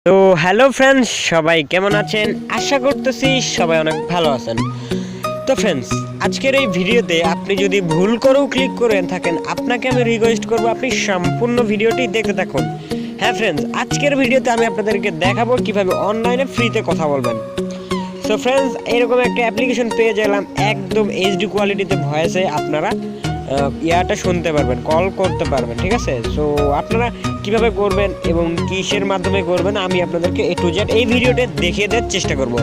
তো hello friends, সবাই কেমন আছেন? আশা করতেছি সবাই অনেক ভালো আছেন। তো ফ্রেন্ডস, আজকের এই ভিডিওতে আপনি যদি ভুল করেও ক্লিক করে থাকেন, আপনাকে আমি রিকোয়েস্ট করব আপনি সম্পূর্ণ ভিডিওটি দেখতে থাকুন। হ্যাঁ ফ্রেন্ডস, আজকের ভিডিওতে আমি আপনাদেরকে দেখাবো কিভাবে অনলাইনে ফ্রিতে কথা বলবেন। সো ফ্রেন্ডস, এরকম একটা অ্যাপ্লিকেশন পেয়ে গেলাম, একদম এইচডি কোয়ালিটিতে ভয়েসে আপনারা ইয়াটা শুনতে পারবেন, কল করতে পারবেন, ঠিক আছে। সো আপনারা কিভাবে করবেন এবং কিসের মাধ্যমে করবেন আমি আপনাদেরকে এ টু জেড এই ভিডিওতে দেখিয়ে দেওয়ার চেষ্টা করব।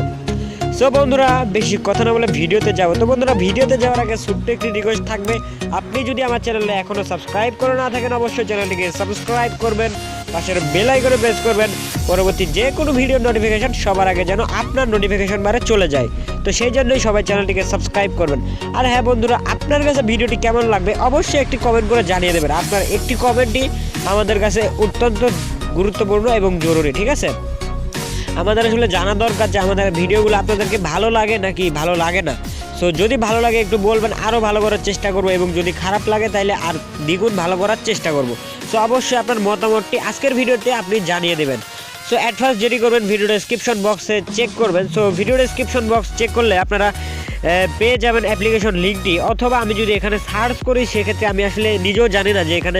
সো বন্ধুরা, বেশি কথা না বলে ভিডিওতে যাবো। তো বন্ধুরা, ভিডিওতে যাওয়ার আগে ছোট্ট একটি রিকোয়েস্ট থাকবে, আপনি যদি আমার চ্যানেলে এখনও সাবস্ক্রাইব করে না থাকেন অবশ্যই চ্যানেলটিকে সাবস্ক্রাইব করবেন, পাশের বেল আইকনে প্রেস করবেন, পরবর্তী যে কোনো ভিডিওর নোটিফিকেশন সবার আগে যেন আপনার নোটিফিকেশন বারে চলে যায়। তো সেই জন্যই সবাই চ্যানেলটিকে সাবস্ক্রাইব করবেন। আর হ্যাঁ বন্ধুরা, আপনার কাছে ভিডিওটি কেমন লাগবে অবশ্যই একটি কমেন্ট করে জানিয়ে দেবেন। আপনার একটি কমেন্টই আমাদের কাছে অত্যন্ত গুরুত্বপূর্ণ এবং জরুরি, ঠিক আছে। আমাদের আসলে জানা দরকার যে আমাদের ভিডিওগুলো আপনাদেরকে ভালো লাগে নাকি ভালো লাগে না। সো যদি ভালো লাগে একটু বলবেন, আরও ভালো করার চেষ্টা করব, এবং যদি খারাপ লাগে তাহলে আর দ্বিগুণ ভালো করার চেষ্টা করব। সো অবশ্যই আপনার মতামতটি আজকের ভিডিওতে আপনি জানিয়ে দেবেন। সো অ্যাট ফার্স্ট যেটি করবেন, ভিডিও ডেসক্রিপশন বক্সে চেক করবেন। So video description box check করলে আপনারা পেয়ে যাবেন অ্যাপ্লিকেশন লিঙ্কটি, অথবা আমি যদি এখানে সার্চ করি সেক্ষেত্রে আমি আসলে নিজেও জানি না যে এখানে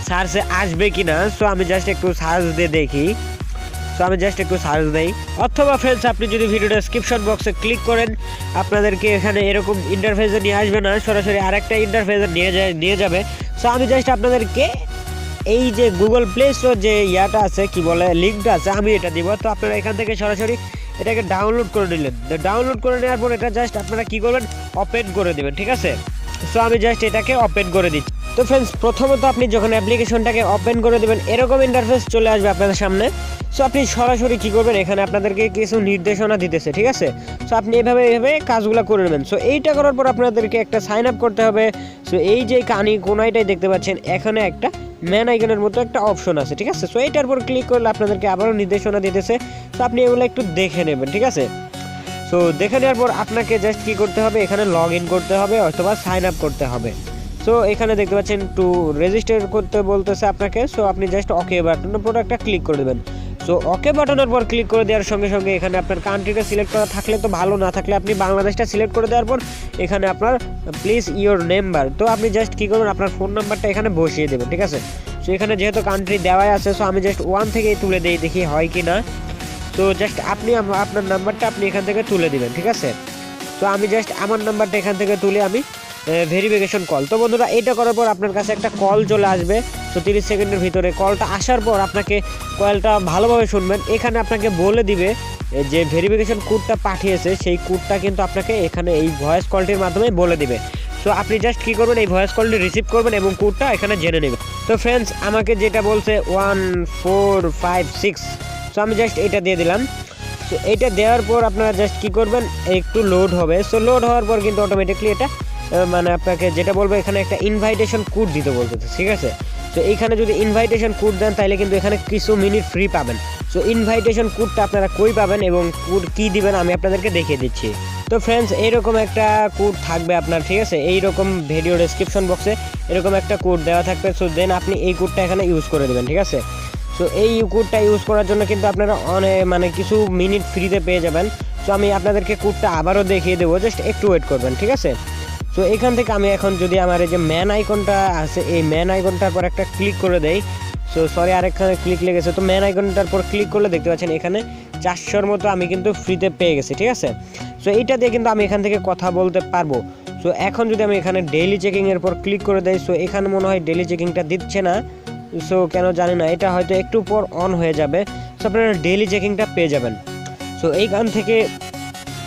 সার্চে আসবে কি না। সো আমি জাস্ট একটু সার্চ দিয়ে দেখি। সো আমি জাস্ট একটু সার্চ দেই, অথবা ফ্রেন্ডস আপনি যদি ভিডিও ডেসক্রিপশন বক্সে ক্লিক করেন আপনাদেরকে এখানে এরকম ইন্টারফেসে নিয়ে আসবে না, সরাসরি আরেকটা ইন্টারফেসে নিয়ে যাবে। সো আমি জাস্ট আপনাদেরকে এই যে গুগল প্লে স্টোর যে ইয়াটা আছে, কি বলে, লিঙ্কটা আছে, আমি এটা দিব। তো আপনারা এখান থেকে সরাসরি এটাকে ডাউনলোড করে নিলেন। ডাউনলোড করে নেওয়ার পর এটা জাস্ট আপনারা কি করবেন, ওপেন করে দেবেন, ঠিক আছে। সো আমি জাস্ট এটাকে ওপেন করে দিচ্ছি। তো ফ্রেন্ডস, প্রথমত আপনি যখন অ্যাপ্লিকেশনটাকে ওপেন করে দেবেন এরকম ইন্টারফেস চলে আসবে আপনাদের সামনে। সো আপনি সরাসরি কী করবেন, এখানে আপনাদেরকে কিছু নির্দেশনা দিতেছে, ঠিক আছে। সো আপনি এইভাবে কাজগুলো করে নেবেন। সো এইটা করার পর আপনাদেরকে একটা সাইন আপ করতে হবে। সো এই যে কোনাইটাই দেখতে পাচ্ছেন, এখানে একটা ম্যান আইকনের মতো একটা অপশন আছে, ঠিক আছে। সো এইটার উপর ক্লিক করলে আপনাদেরকে আবারও নির্দেশনা দিতেছে। সো আপনি এগুলো একটু দেখে নেবেন, ঠিক আছে। সো দেখে নেওয়ার পর আপনাকে জাস্ট কী করতে হবে, এখানে লগ ইন করতে হবে অথবা সাইন আপ করতে হবে। সো এখানে দেখতে পাচ্ছেন টু রেজিস্টার করতে বলতেছে আপনাকে। সো আপনি জাস্ট ওকে বাটনের উপর একটা ক্লিক করে দেবেন। সো ওকে বাটনের পর ক্লিক করে দেওয়ার সঙ্গে সঙ্গে এখানে আপনার কান্ট্রিটা সিলেক্ট করা থাকলে তো ভালো, না থাকলে আপনি বাংলাদেশটা সিলেক্ট করে দেওয়ার পর এখানে আপনার প্লিজ ইওর নাম্বার, তো আপনি জাস্ট কী করবেন, আপনার ফোন নাম্বারটা এখানে বসিয়ে দেবেন, ঠিক আছে। সো এখানে যেহেতু কান্ট্রি দেওয়াই আছে, সো আমি জাস্ট 1 থেকেই তুলে দিই, দেখি হয় কি না। তো জাস্ট আপনি আপনার নাম্বারটা আপনি এখান থেকে তুলে দিবেন, ঠিক আছে। তো আমি জাস্ট আমার নাম্বারটা এখান থেকে তুলে আমি ভেরিফিকেশন কল। তো বন্ধুরা, এটা করার পর আপনার কাছে একটা কল চলে আসবে। তো 30 সেকেন্ডের ভিতরে কলটা আসার পর আপনাকে কলটা ভালোভাবে শুনবেন। এখানে আপনাকে বলে দিবে যে ভেরিফিকেশন কোডটা পাঠিয়েছে, সেই কোডটা কিন্তু আপনাকে এখানে এই ভয়েস কলটির মাধ্যমে বলে দিবে। সো আপনি জাস্ট কী করবেন, এই ভয়েস কলটি রিসিভ করবেন এবং কোডটা এখানে জেনে নেবেন। তো ফ্রেন্ডস, আমাকে যেটা বলছে 1456, সো আমি জাস্ট এটা দিয়ে দিলাম। সো এইটা দেওয়ার পর আপনারা জাস্ট কী করবেন, একটু লোড হবে। সো লোড হওয়ার পর কিন্তু অটোমেটিকলি এটা মানে আপনাকে যেটা বলবো, এখানে একটা ইনভাইটেশন কোড দিতে বলতেছে, ঠিক আছে। সো এইখানে যদি ইনভাইটেশন কোড দেন তাহলে কিন্তু এখানে কিছু মিনিট ফ্রি পাবেন। সো ইনভাইটেশন কোডটা আপনারা কই পাবেন এবং কোড কী দিবেন আমি আপনাদেরকে দেখিয়ে দিচ্ছি। তো ফ্রেন্ডস, এইরকম একটা কোড থাকবে আপনার, ঠিক আছে। এইরকম ভিডিও ডেসক্রিপশন বক্সে এরকম একটা কোড দেওয়া থাকবে। সো দেন আপনি এই কোডটা এখানে ইউজ করে দেবেন, ঠিক আছে। সো এই কোডটা ইউজ করার জন্য কিন্তু আপনারা মানে কিছু মিনিট ফ্রিতে পেয়ে যাবেন। সো আমি আপনাদেরকে কোডটা আবারও দেখিয়ে দেবো, জাস্ট একটু ওয়েট করবেন, ঠিক আছে। সো এখান থেকে আমি এখন যদি আমার এই যে ম্যান আইকনটা আছে, এই ম্যান আইকনটার পর একটা ক্লিক করে দেই। সো সরি, আরেকখানে ক্লিক লেগেছে। তো ম্যান আইকনটার পর ক্লিক করলে দেখতে পাচ্ছেন এখানে 400-র মতো আমি কিন্তু ফ্রিতে পেয়ে গেছি, ঠিক আছে। সো এইটা দিয়ে কিন্তু আমি এখান থেকে কথা বলতে পারবো। সো এখন যদি আমি এখানে ডেইলি চেকিংয়ের পর ক্লিক করে দেই, সো এখানে মনে হয় ডেইলি চেকিংটা দিচ্ছে না। সো কেন জানি না, এটা হয়তো একটু পর অন হয়ে যাবে। সো আপনারা ডেইলি চেকিংটা পেয়ে যাবেন। সো এইখান থেকে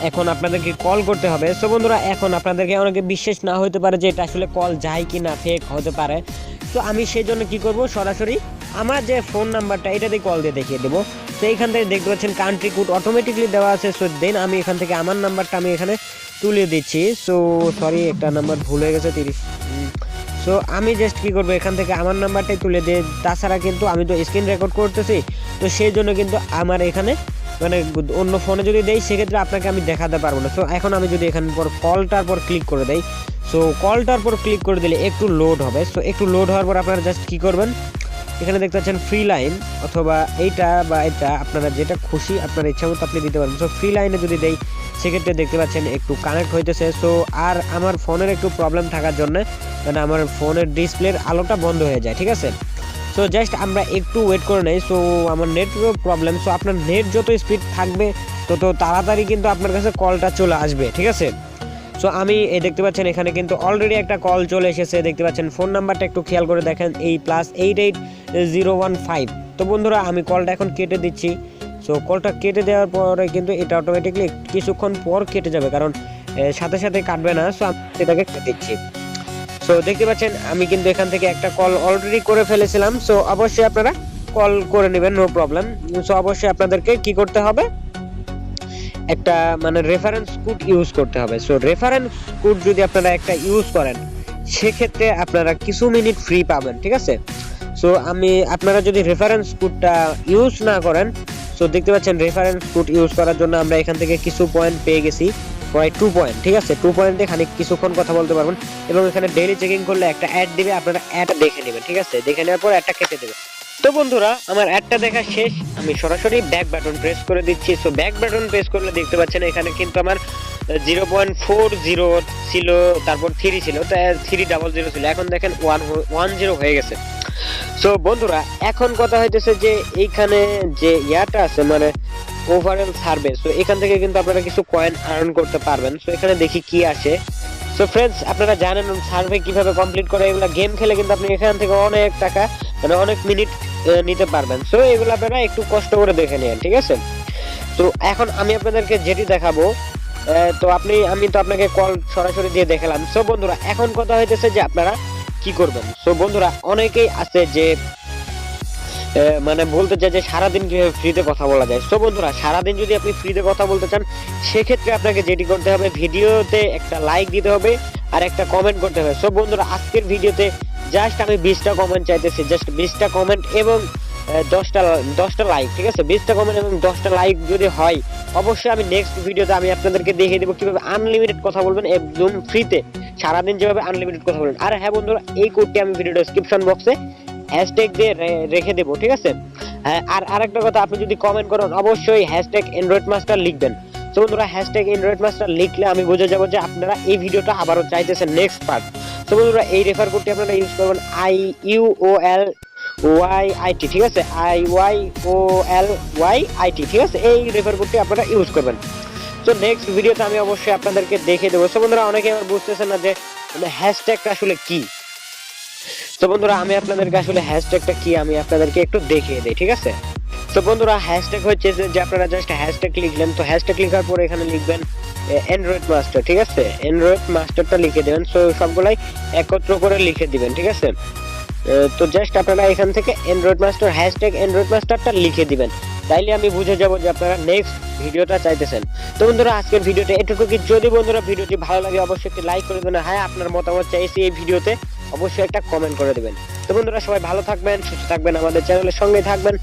এখন আপনাদেরকে কল করতে হবে। সো বন্ধুরা, এখন আপনাদেরকে অনেকে বিশ্বাস না হতে পারে যে এটা আসলে কল যায় কি না, ফেক হতে পারে। তো আমি সেই জন্য কী করবো, সরাসরি আমার যে ফোন নাম্বারটা এটা দিয়ে কল দিয়ে দেখিয়ে দেবো। তো এইখান থেকে দেখতে পাচ্ছেন কান্ট্রি কোড অটোমেটিকলি দেওয়া আছে। সো দেন আমি এখান থেকে আমার নাম্বারটা আমি এখানে তুলে দিচ্ছি। সো সরি, একটা নাম্বার ভুল হয়ে গেছে, 30। সো আমি জাস্ট কী করবো, এখান থেকে আমার নাম্বারটাই তুলে দিয়ে, তাছাড়া কিন্তু আমি তো স্ক্রিন রেকর্ড করতেছি, তো সেই জন্য কিন্তু আমার এখানে মানে অন্য ফোনে যদি দেই সেক্ষেত্রে আপনাকে আমি দেখাতে পারবো না। সো এখন আমি যদি এখান পর কলটার পর ক্লিক করে দেই, সো কলটার পর ক্লিক করে দিলে একটু লোড হবে। সো একটু লোড হওয়ার পর আপনারা জাস্ট কী করবেন, এখানে দেখতে পাচ্ছেন ফ্রি লাইন অথবা এইটা বা এটা আপনারা যেটা খুশি আপনার ইচ্ছা মতো আপনি দিতে পারেন। সো ফ্রি লাইনে যদি দেই সেক্ষেত্রে দেখতে পাচ্ছেন একটু কানেক্ট হইতেছে। সো আর আমার ফোনের একটু প্রবলেম থাকার জন্য মানে আমার ফোনের ডিসপ্লের আলোটা বন্ধ হয়ে যায়, ঠিক আছে। সো জাস্ট আমরা একটু ওয়েট করে নেই। সো আমার নেটওয়ার্ক প্রবলেম, সো আপনার নেট যত স্পিড থাকবে তত তাড়াতাড়ি কিন্তু আপনার কাছে কলটা চলে আসবে, ঠিক আছে। সো আমি এই দেখতে পাচ্ছেন এখানে কিন্তু অলরেডি একটা কল চলে এসেছে, দেখতে পাচ্ছেন ফোন নাম্বারটা একটু খেয়াল করে দেখেন, এই +88015। তো বন্ধুরা আমি কলটা এখন কেটে দিচ্ছি। সো কলটা কেটে দেওয়ার পরে কিন্তু এটা অটোমেটিকলি কিছুক্ষণ পর কেটে যাবে, কারণ সাথে সাথে কাটবে না। সো আমি এটাকে কেটে দিচ্ছি। সো দেখতে পাচ্ছেন আমি কিন্তু এখান থেকে একটা কল অলরেডি করে ফেলেছিলাম। সো অবশ্যই আপনারা কল করে নেবেন, নো প্রবলেম। সো অবশ্যই আপনাদেরকে কি করতে হবে, একটা মানে রেফারেন্স কোড ইউজ করতে হবে। সো রেফারেন্স কোড যদি আপনারা একটা ইউজ করেন সেক্ষেত্রে আপনারা কিছু মিনিট ফ্রি পাবেন, ঠিক আছে। সো আপনারা যদি রেফারেন্স কোডটা ইউজ না করেন, সো দেখতে পাচ্ছেন রেফারেন্স কোড ইউজ করার জন্য আমরা এখান থেকে কিছু পয়েন্ট পেয়ে গেছি, প্রায় 2 পয়েন্ট, ঠিক আছে। 2 পয়েন্টে খানিক কিছুক্ষণ কথা বলতে পারবেন এবং এখানে ডেইলি চেকিং করলে একটা অ্যাড দিবে, আপনারা অ্যাড দেখে নেবেন, ঠিক আছে। দেখে নেওয়ার পর একটা কেটে দেবে। তো বন্ধুরা আমার অ্যাডটা দেখা শেষ, আমি সরাসরি ব্যাক বাটন প্রেস করে দিচ্ছি। সো ব্যাক বাটন প্রেস করলে দেখতে পাচ্ছেন এখানে কিন্তু আমার 0.40 ছিল, তারপর 3 ছিল, তো 300 ছিল, এখন দেখেন 110 হয়ে গেছে। সো বন্ধুরা এখন কথা হইতেছে যে এইখানে যে ইয়াটা আছে মানে ওভারঅল সার্ভে, সো এখান থেকে কিন্তু আপনারা কিছু কয়েন আর্ন করতে পারবেন। সো এখানে দেখি কি আসে। সো ফ্রেন্ডস আপনারা জানেন সার্ভে কিভাবে কমপ্লিট করে, এগুলা গেম খেলে কিন্তু আপনি এখান থেকে অনেক টাকা মানে অনেক মিনিট নিতে পারবেন। সো এগুলো আপনারা একটু কষ্ট করে দেখে নেন, ঠিক আছে। তো এখন আমি আপনাদেরকে যেটি দেখাবো, তো আমি তো আপনাকে কল সরাসরি দিয়ে দেখালাম। সো বন্ধুরা এখন কথা হইতেছে যে আপনারা কি করবেন। সো বন্ধুরা অনেকেই আছে যে মানে বলতে চাই যে সারাদিন কিভাবে ফ্রিতে কথা বলা যায়। সো বন্ধুরা সারাদিন যদি আপনি ফ্রিতে কথা বলতে চান সেক্ষেত্রে আপনাকে যেটি করতে হবে, ভিডিওতে একটা লাইক দিতে হবে আর একটা কমেন্ট করতে হবে। সো বন্ধুরা আজকের ভিডিওতে জাস্ট আমি 20টা কমেন্ট চাইতেছি, জাস্ট 20টা কমেন্ট এবং 10টা লাইক, ঠিক আছে। 20টা কমেন্ট এবং 10টা লাইক যদি হয় অবশ্যই আমি নেক্সট ভিডিওতে আমি আপনাদেরকে দেখিয়ে দেবো কিভাবে আনলিমিটেড কথা বলবেন একদম ফ্রিতে, সারাদিন যেভাবে আনলিমিটেড কথা বলবেন। আর হ্যাঁ বন্ধুরা এই কোডটি আমি ভিডিও ডেসক্রিপশন বক্সে হ্যাশট্যাগ দিয়ে রেখে দেবো, ঠিক আছে। আর আরেকটা কথা, আপনি যদি কমেন্ট করেন অবশ্যই হ্যাশট্যাগ অ্যান্ড্রয়েড মাস্টার লিখবেন। তো বন্ধুরা হ্যাশট্যাগ অ্যান্ড্রয়েড মাস্টার লিখলে আমি বুঝে যাবো যে আপনারা এই ভিডিওটা আবারও চাইতেছেন নেক্সট পার্ট। তো বন্ধুরা এই রেফার কোডটি আপনারা ইউজ করবেন IYOLYIT, ঠিক আছে, IYOLYIT, ঠিক আছে, এই রেফার কোডটি আপনারা ইউজ করবেন। তো নেক্সট ভিডিওতে আমি অবশ্যই আপনাদেরকে দেখে দেবো। তো বন্ধুরা অনেকে আবার বুঝতেছেন না যে হ্যাশট্যাগটা আসলে কি। তো বন্ধুরা আমি আপনাদেরকে আসলে হ্যাশট্যাগটা কি আমি আপনাদেরকে একটু দেখিয়ে দেই, ঠিক আছে। তো বন্ধুরা হ্যাশট্যাগ হচ্ছে যে আপনারা জাস্ট হ্যাশট্যাগ লিখলেন, তো হ্যাশট্যাগ লেখার পরে এখানে লিখবেন অ্যান্ড্রয়েড মাস্টার, ঠিক আছে, অ্যান্ড্রয়েড মাস্টারটা লিখে দেবেন। সো সবগুলাই একত্র করে লিখে দিবেন, ঠিক আছে। তো জাস্ট আপনারা এখান থেকে অ্যান্ড্রয়েড মাস্টার হ্যাশট্যাগ অ্যান্ড্রয়েড মাস্টারটা লিখে দিবেন, তাইলে আমি বুঝে যাব যে আপনারা নেক্সট ভিডিওটা চাইতেছেন। তো বন্ধুরা আজকের ভিডিওটা এটুকু। কি যদি বন্ধুরা ভিডিওটি ভালো লাগে অবশ্যই একটি লাইক করে দেবেন, হ্যাঁ আপনার মতামত চাইছি এই ভিডিওতে অবশ্যই একটা কমেন্ট করে দেবেন। তো বন্ধুরা সবাই ভালো থাকবেন, সুস্থ থাকবেন, আমাদের চ্যানেলের সঙ্গে থাকবেন।